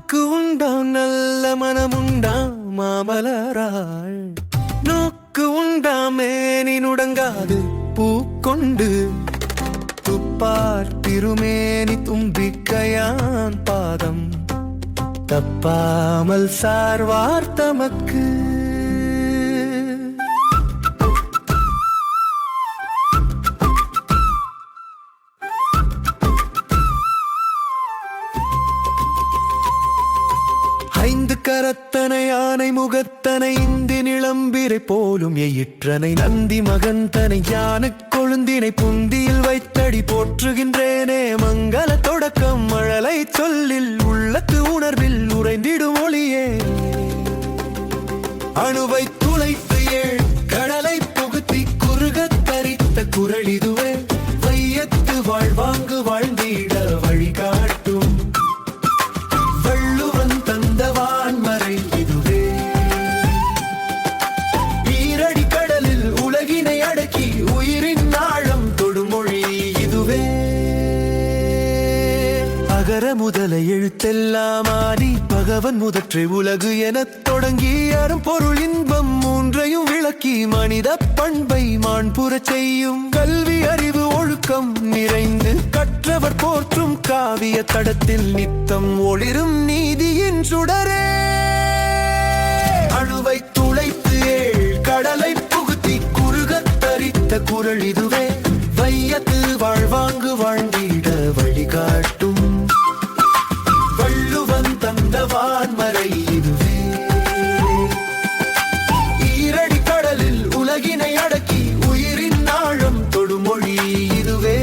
வாக்கு உண்டாம் நல்ல மனமுண்டாம் மாமலராள் நோக்கு உண்டாமேனி நுடங்காது பூக்கொண்டு துப்பார் திருமேனி தும்பிக்கையான் பாதம் தப்பாமல் சார்வார் தமக்கு ஐந்து கரத்தனை யானை முகத்தனை இந்தி நிளம்பிரை போலும் எயிற்றனை நந்தி மகந்தனை ஞான கொழுந்தினை புந்தியில் வைத்தடி போற்றுகின்றேனே மங்கள தொடக்கம் மழலை சொல்லில் உள்ளத்து உணர்வில் உறைந்திடும் ஒளியே அணுவை துளைத்து ஏழ் கடலை புகுத்தி குறுகத் தரித்த குரல் இதுவே வையத்து வாழ்வாங்கு வாழ்ந்திட வழிகாட்டும் முதல எழுத்தெல்லாம் ஆதி பகவன் முதற்றே உலகு எனத் தொடங்கி அரும் பொருள் இன்பம் மூன்றையும் விளக்கி மனித பண்பை மாண்புறச் செய்யும் கல்வி அறிவு ஒழுக்கம் நிறைந்து கற்றவர் போற்றும் காவிய தடத்தில் நித்தம் ஒளிரும் நீதியின் சுடரே அணுவை துளைத்து ஏழ் கடலை புகுத்தி குறுகத் தரித்த குரல் இதுவே வையத்து வாழ்வாங்கு வாழ்ந்திட வழிகாட்டும் வான்மறை இதுவே ஈரடி கடலில் உலகினை அடக்கி உயிரின் ஆழம் தொடுமொழி இதுவே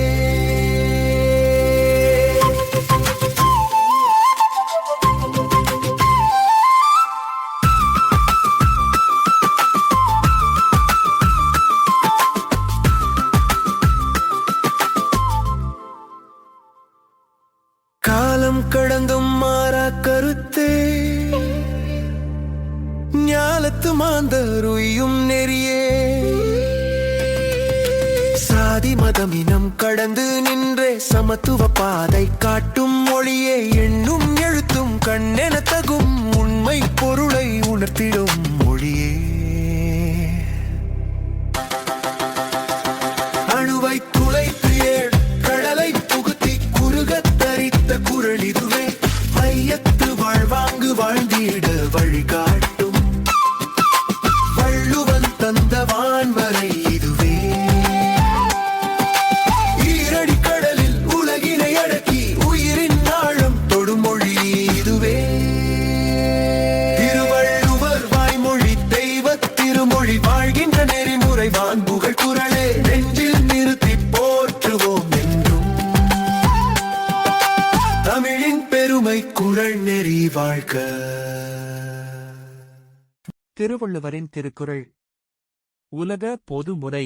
காலம் கடந்தும் மாறா கருத்தே ஞாலத்து மாந்தருயும் நெறியே சாதி மதம் இனம் கடந்து நின்றே சமத்துவ பாதை காட்டும் மொழியே எண்ணும் எழுத்தும் கண்ணென தகும் உண்மை பொருளை உணர்த்திடும் மொழியே அணுவை துளைத்து ஏழ் கடலை புகுத்தி குறுகத் தரித்த குரல் இதுவே வையத்து வாழ்வாங்கு வாழ்ந்திட வழிகாட்டும் வள்ளுவன் தந்த வான்மறை இதுவே ஈரடி கடலில் உலகினை அடக்கி உயிரின் ஆழம் தொடுமொழி இதுவே திருவள்ளுவர் வாய்மொழி தெய்வ திருமொழி வாழ்கின்ற நெறிமுறை வான்புகழ் குரலே நெஞ்சில் நிறுத்தி போற்றுவோம் என்றும் தமிழின் பெருமை குரல் நெறி வாழ்க. திருவள்ளுவரின் திருக்குறள். உலக பொதுமுறை.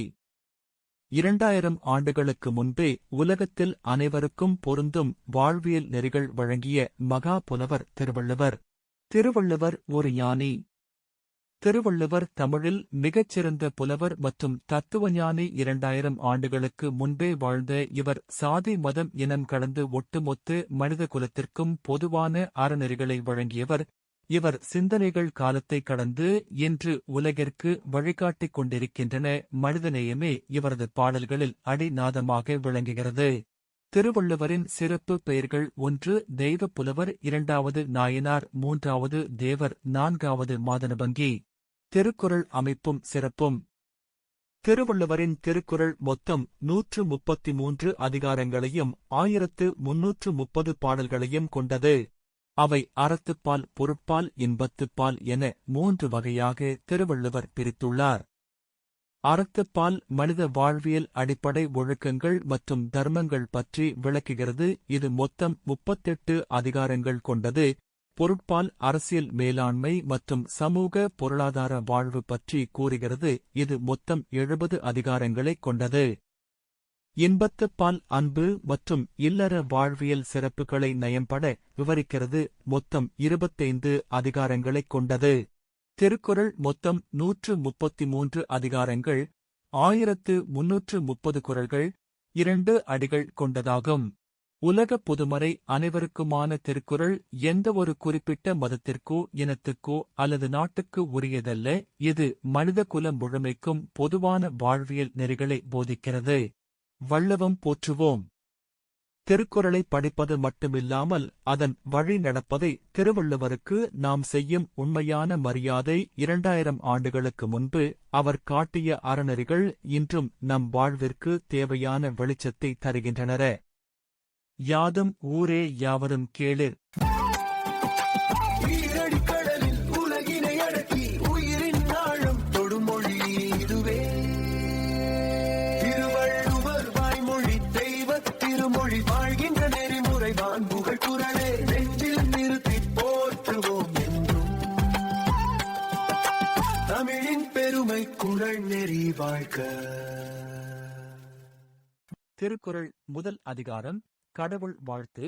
2000 ஆண்டுகளுக்கு முன்பே உலகத்தில் அனைவருக்கும் பொருந்தும் வாழ்வியல் நெறிகள் வழங்கிய மகா புலவர் திருவள்ளுவர். திருவள்ளுவர் ஒரு ஞானி. திருவள்ளுவர் தமிழில் மிகச்சிறந்த புலவர் மற்றும் தத்துவஞானி. 2000 ஆண்டுகளுக்கு முன்பே வாழ்ந்த இவர் சாதி மதம் இனம் கடந்து ஒட்டுமொத்த மனித குலத்திற்கும் பொதுவான அறநெறிகளை வழங்கியவர். இவர் சிந்தனைகள் காலத்தை கடந்து இன்று உலகிற்கு வழிகாட்டிக் கொண்டிருக்கின்றன. மனிதநேயமே இவரது பாடல்களில் அடிநாதமாக விளங்குகிறது. திருவள்ளுவரின் சிறப்பு பெயர்கள்: 1 தெய்வ புலவர், 2வது நாயனார், 3வது தேவர், 4வது மாதனபங்கி. திருக்குறள் அமைப்பும் சிறப்பும். திருவள்ளுவரின் திருக்குறள் மொத்தம் 133 அதிகாரங்களையும் 1330 பாடல்களையும் கொண்டது. அவை அறத்துப்பால், பொருட்பால், இன்பத்துப்பால் என 3 வகையாக திருவள்ளுவர் பிரித்துள்ளார். அறத்துப்பால் மனித வாழ்வியல் அடிப்படை ஒழுக்கங்கள் மற்றும் தர்மங்கள் பற்றி விளக்குகிறது. இது மொத்தம் 38 அதிகாரங்கள் கொண்டது. பொருட்பால் அரசியல் மேலாண்மை மற்றும் சமூக பொருளாதார வாழ்வு பற்றி கூறுகிறது. இது மொத்தம் 70 அதிகாரங்களை கொண்டது. இன்பத்துப்பால் அன்பு மற்றும் இல்லற வாழ்வியல் சிறப்புகளை நயம்பட விவரிக்கிறது. மொத்தம் 25 அதிகாரங்களைக் கொண்டது. திருக்குறள் மொத்தம் 133 அதிகாரங்கள், 1330 குறள்கள், 2 அடிகள் கொண்டதாகும். உலக பொதுமறை அனைவருக்குமான திருக்குறள் எந்த ஒரு குறிப்பிட்ட மதத்திற்கோ இனத்துக்கோ அல்லது நாட்டுக்கு உரியதல்ல. இது மனித குலம் முழுமைக்கும் பொதுவான வாழ்வியல் நெறிகளை போதிக்கிறது. வள்ளுவம் போற்றுவோம். திருக்குறளை படிப்பது மட்டுமில்லாமல் அதன் வழி நடப்பதை திருவள்ளுவருக்கு நாம் செய்யும் உண்மையான மரியாதை. 2000 ஆண்டுகளுக்கு முன்பு அவர் காட்டிய அறநெறிகள் இன்றும் நம் வாழ்விற்கு தேவையான வெளிச்சத்தை தருகின்றன. யாதும் ஊரே யாவரும் கேளிர். ஈரடிக்கடலில் உலகினை அடக்கி உயிரின் ஆழம் தொடுமொழி இதுவே. திருவள்ளுவர் வாய்மொழி தெய்வத் திருமொழி வாழ்கின்ற நெறிமுறை வான்புகழ் குரலே நெஞ்சில் நிறுத்தி போற்றுவோம் என்றும். தமிழின் பெருமை குறள் நெறி வாழ்க. திருக்குறள் முதல் அதிகாரம் கடவுள் வாழ்த்து.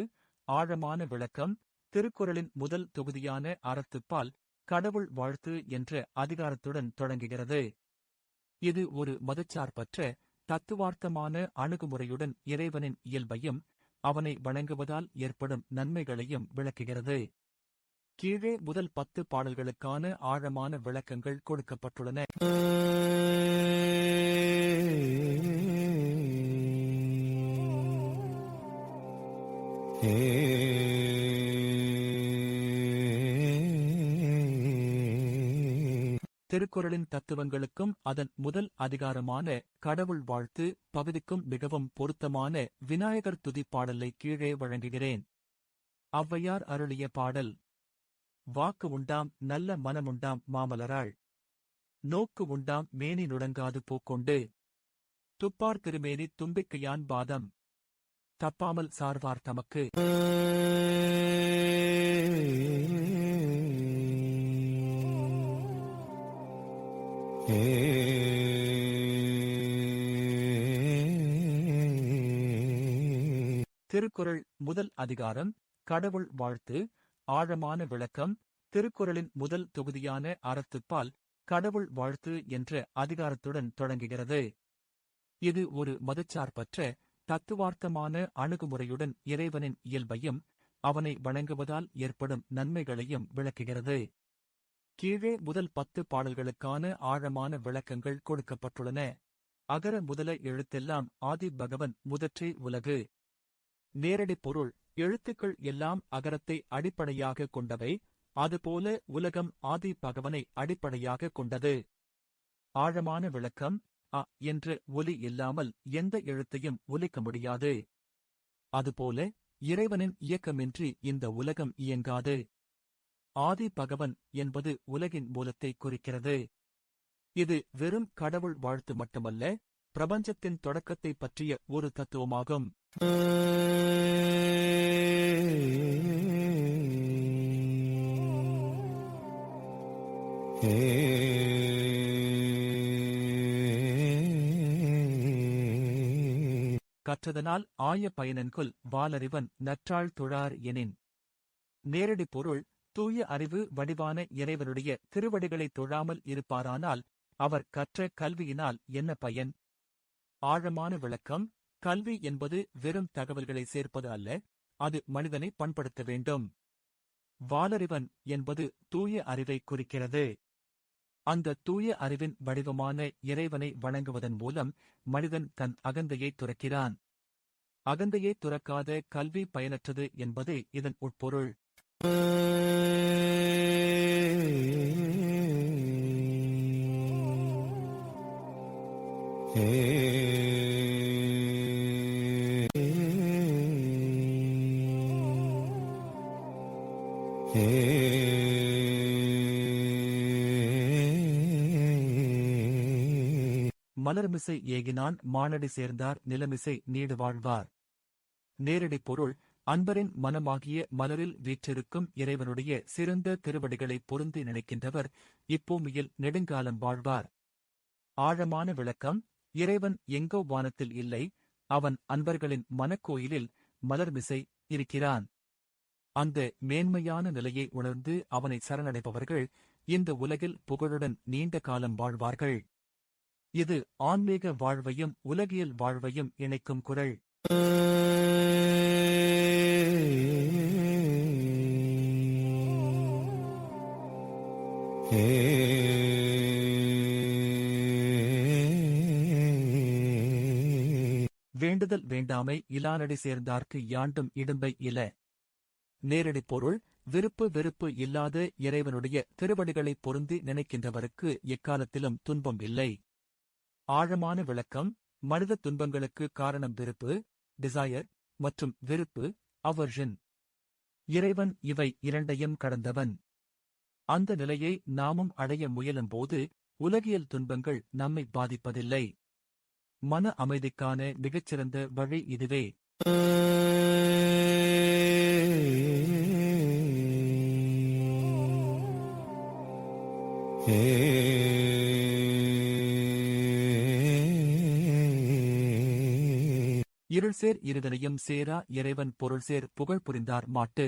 ஆழமான விளக்கம். திருக்குறளின் முதல் தொகுதியான அறத்துப்பால் கடவுள் வாழ்த்து என்ற அதிகாரத்துடன் தொடங்குகிறது. இது ஒரு மதச்சார்பற்ற தத்துவார்த்தமான அணுகுமுறையுடன் இறைவனின் இயல்பையும் அவனை வணங்குவதால் ஏற்படும் நன்மைகளையும் விளக்குகிறது. கீழே முதல் 10 பாடல்களுக்கான ஆழமான விளக்கங்கள் கொடுக்கப்பட்டுள்ளன. திருக்குறளின் தத்துவங்களுக்கும் அதன் முதல் அதிகாரமான கடவுள் வாழ்த்து பகுதிக்கும் மிகவும் பொருத்தமான விநாயகர் துதி பாடலை கீழே வழங்குகிறேன். ஔவையார் அருளிய பாடல். வாக்கு உண்டாம் நல்ல மனமுண்டாம் மாமலராள், நோக்கு உண்டாம் மேனி நுடங்காது பூக்கொண்டு, துப்பார் திருமேனி தும்பிக்கையான் பாதம், தப்பாமல் சார்வார் தமக்கு. திருக்குறள் முதல் அதிகாரம் கடவுள் வாழ்த்து. ஆழமான விளக்கம். திருக்குறளின் முதல் தொகுதியான அறத்துப்பால் கடவுள் வாழ்த்து என்ற அதிகாரத்துடன் தொடங்குகிறது. இது ஒரு மதச்சார்பற்ற தத்துவார்த்தமான அணுகுமுறையுடன் இறைவனின் இயல்பையும் அவனை வணங்குவதால் ஏற்படும் நன்மைகளையும் விளக்குகிறது. கீழே முதல் 10 பாடல்களுக்கான ஆழமான விளக்கங்கள் கொடுக்கப்பட்டுள்ளன. அகர முதல எழுத்தெல்லாம் ஆதி பகவன் முதற்றே உலகு. நேரடி பொருள். எழுத்துக்கள் எல்லாம் அகரத்தை அடிப்படையாக கொண்டவை, அதுபோல உலகம் ஆதி பகவனை அடிப்படையாக கொண்டது. ஆழமான விளக்கம். அ என்ற ஒலி இல்லாமல் எந்த எழுத்தையும் ஒலிக்க முடியாது. அதுபோல இறைவனின் இயக்கமின்றி இந்த உலகம் இயங்காது. ஆதி பகவன் என்பது உலகின் மூலத்தை குறிக்கிறது. இது வெறும் கடவுள் வாழ்த்து மட்டுமல்ல, பிரபஞ்சத்தின் தொடக்கத்தை பற்றிய ஒரு தத்துவமாகும். கற்றதனால் ஆய பயனன்கொல் வாலறிவன் நற்றாள் தொழார் எனின். நேரடி பொருள். தூய அறிவு வடிவான இறைவனுடைய திருவடிகளை தொழாமல் இருப்பாரானால் அவர் கற்ற கல்வியினால் என்ன பயன்? ஆழமான விளக்கம். கல்வி என்பது வெறும் தகவல்களை சேர்ப்பது அல்ல, அது மனிதனை பண்படுத்த வேண்டும். வாலறிவன் என்பது தூய அறிவை குறிக்கிறது. அந்த தூய அறிவின் வடிவமான இறைவனை வணங்குவதன் மூலம் மனிதன் தன் அகந்தையை துறக்கிறான். அகந்தையை துறக்காத கல்வி பயனற்றது என்பதே இதன் உட்பொருள். மலர்மிசை ஏகினான் மானடி சேர்ந்தார் நிலமிசை நீடு வாழ்வார். நேரடி பொருள். அன்பரின் மனமாகிய மலரில் வீற்றிருக்கும் இறைவனுடைய சிறந்த திருவடிகளை பொருந்தி நினைக்கின்றவர் இப்பூமியில் நெடுங்காலம் வாழ்வார். ஆழமான விளக்கம். இறைவன் எங்கோ வானத்தில் இல்லை, அவன் அன்பர்களின் மனக்கோயிலில் மலர்மிசை இருக்கிறான். அந்த மேன்மையான நிலையை உணர்ந்து அவனை சரணடைபவர்கள் இந்த உலகில் புகழுடன் நீண்ட காலம் வாழ்வார்கள். இது ஆன்மீக வாழ்வையும் உலகியல் வாழ்வையும் இணைக்கும் குறள். வேண்டுதல் வேண்டாமை இலானடி சேர்ந்தார்க்கு யாண்டும் இடும்பை இல. நேரடி பொருள் விருப்பு வெறுப்பு இல்லாத இறைவனுடைய திருவடிகளை பொருந்தி நினைக்கின்றவருக்கு எக்காலத்திலும் துன்பம் இல்லை. ஆழமான விளக்கம் மனித துன்பங்களுக்கு காரணம் விருப்பு, டிசையர், மற்றும் வெறுப்பு, அவர்ஷன். இறைவன் இவை இரண்டையும் கடந்தவன். அந்த நிலையை நாமும் அடைய முயலும்போது உலகியல் துன்பங்கள் நம்மை பாதிப்பதில்லை. மன அமைதிக்கான மிகச்சிறந்த வழி இதுவே. இருள்சேர் இருதனையும் சேரா இறைவன் பொருள்சேர் புகழ் புரிந்தார் மாட்டு.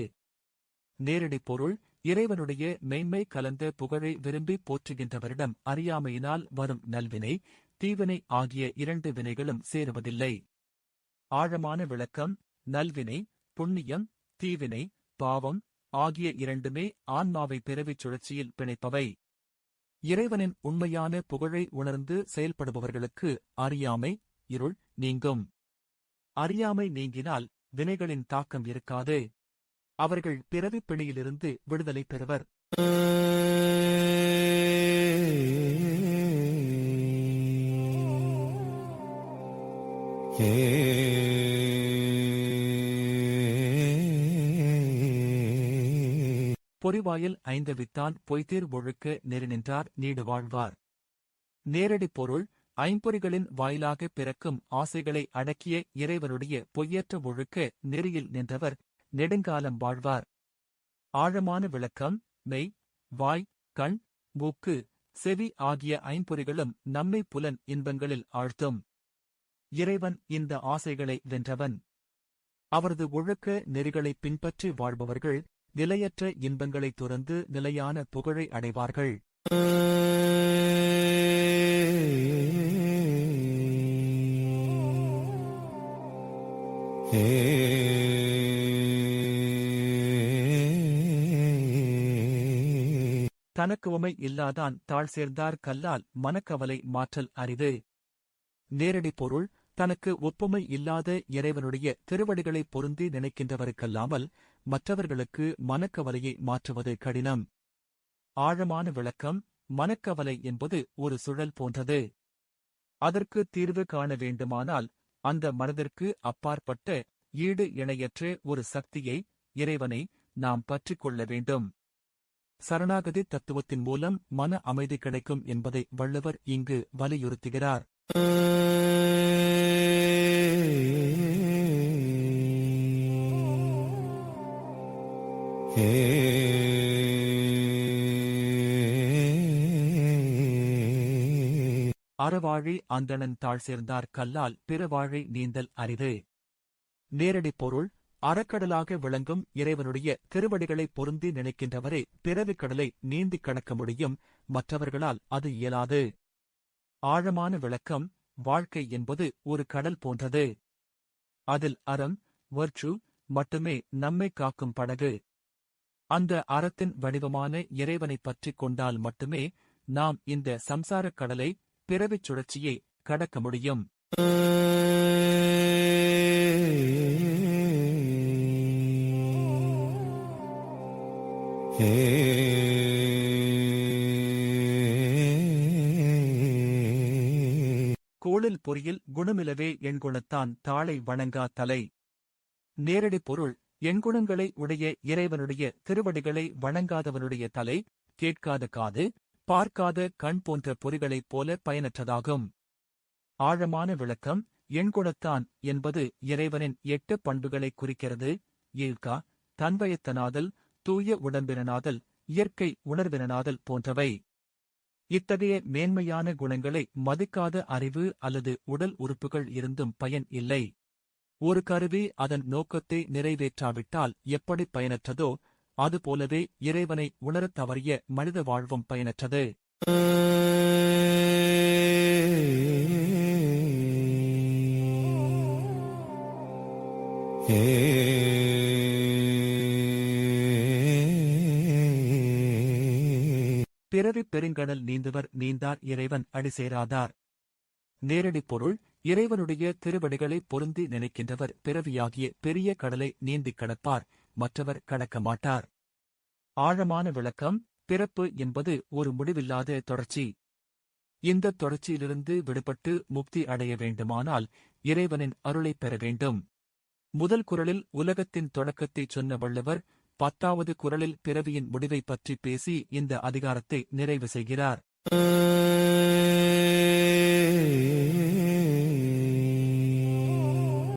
நேரடி பொருள் இறைவனுடைய மெய்மை கலந்த புகழை விரும்பி போற்றுகின்றவரிடம் அறியாமையினால் வரும் நல்வினை, தீவினை ஆகிய இரண்டு வினைகளும் சேருவதில்லை. ஆழமான விளக்கம் நல்வினை, புண்ணியம், தீவினை, பாவம் ஆகிய இரண்டுமே ஆன்மாவை பிறவிச் சுழற்சியில் பிணைப்பவை. இறைவனின் உண்மையான புகழை உணர்ந்து செயல்படுபவர்களுக்கு அறியாமை, இருள் நீங்கும். அறியாமை நீங்கினால் வினைகளின் தாக்கம் இருக்காது. அவர்கள் பிறவிப் பிணியிலிருந்து விடுதலை பெறுவர். பொறிவாயில் ஐந்தவித்தான் பொய்தீர் ஒழுக்க நெறி நின்றார் நீடு வாழ்வார். நேரடி பொருள் ஐம்பொறிகளின் வாயிலாக பிறக்கும் ஆசைகளை அடக்கிய இறைவனுடைய பொய்யற்ற ஒழுக்க நெறியில் நின்றவர் நெடுங்காலம் வாழ்வார். ஆழமான விளக்கம் மெய், வாய், கண், மூக்கு, செவி ஆகிய ஐம்பொறிகளும் நம்மை புலன் இன்பங்களில் ஆழ்த்தும். இறைவன் இந்த ஆசைகளை வென்றவன். அவரது ஒழுக்க நெறிகளை பின்பற்றி வாழ்பவர்கள் நிலையற்ற இன்பங்களை துறந்து நிலையான புகழை அடைவார்கள். தனக்கு உமை இல்லாதான் தாழ் சேர்ந்தார் கல்லால் மனக்கவலை மாற்றல் அரிது. நேரடி பொருள் தனக்கு ஒப்புமை இல்லாத இறைவனுடைய திருவடிகளை பொருந்தி நினைக்கின்றவருக்கல்லாமல் மற்றவர்களுக்கு மனக்கவலையை மாற்றுவது கடினம். ஆழமான விளக்கம் மனக்கவலை என்பது ஒரு சுழல் போன்றது. அதற்கு தீர்வு காண வேண்டுமானால் அந்த மனதிற்கு அப்பாற்பட்ட ஈடு இணையற்ற ஒரு சக்தியை, இறைவனை நாம் பற்றிக் கொள்ள வேண்டும். சரணாகதி தத்துவத்தின் மூலம் மன அமைதி கிடைக்கும் என்பதை வள்ளுவர் இங்கு வலியுறுத்துகிறார். அறவாழி அந்தணன் தாழ் சேர்ந்தார் கல்லால் பிறவாழை நீந்தல் அரிது. நேரடி பொருள் அறக்கடலாக விளங்கும் இறைவனுடைய திருவடிகளை பொருந்தி நினைக்கின்றவரே பிறவிக் கடலை நீந்திக் கடக்க முடியும், மற்றவர்களால் அது இயலாது. ஆழமான விளக்கம் வாழ்க்கை என்பது ஒரு கடல் போன்றது. அதில் அறம், வர்ச்சு மட்டுமே நம்மை காக்கும் படகு. அந்த அறத்தின் வடிவமான இறைவனைப் பற்றிக் கொண்டால் மட்டுமே நாம் இந்த சம்சாரக் கடலை, பிறவிச் சுழற்சியை கடக்க முடியும். கோளில் பொறியில் குணமிலவே எண்குணத்தான் தாளை வணங்கா தலை. நேரடி பொருள் எண்குணங்களை உடைய இறைவனுடைய திருவடிகளை வணங்காதவனுடைய தலை கேட்காத காது, பார்க்காத கண் போன்ற பொறிகளைப் போல பயனற்றதாகும். ஆழமான விளக்கம் எண்குணத்தான் என்பது இறைவனின் 8 பண்புகளை குறிக்கிறது. ஈழ்கா, தன்வயத்தனாதல், தூய உடம்பினனாதல், இயற்கை உணர்வினனாதல் போன்றவை. இத்தகைய மேன்மையான குணங்களை மதிக்காத அறிவு அல்லது உடல் உறுப்புகள் இருந்தும் பயன் இல்லை. ஒரு கருவி அதன் நோக்கத்தை நிறைவேற்றாவிட்டால் எப்படி பயனற்றதோ அதுபோலவே இறைவனை உணரத் தவறிய மனித வாழ்வும் பயனற்றது. பிறவிப் பெருங்கடல் நீந்துவர் நீந்தார் இறைவன் அடி சேராதார். நேரடி பொருள்: இறைவனுடைய திருவடிகளை பொருந்தி நினைக்கின்றவர் பிறவியாகிய பெரிய கடலை நீந்திக் கடப்பார், மற்றவர் கடக்க மாட்டார். ஆழமான விளக்கம்: பிறப்பு என்பது ஒரு முடிவில்லாத தொடர்ச்சி. இந்த தொடர்ச்சியிலிருந்து விடுபட்டு முக்தி அடைய வேண்டுமானால் இறைவனின் அருளைப் பெற வேண்டும். முதல் குறளில் உலகத்தின் தொடக்கத்தைச் சொன்ன வள்ளுவர் 10வது குறளில் பிறவியின் முடிவைப் பற்றி பேசி இந்த அதிகாரத்தை நிறைவு செய்கிறார்.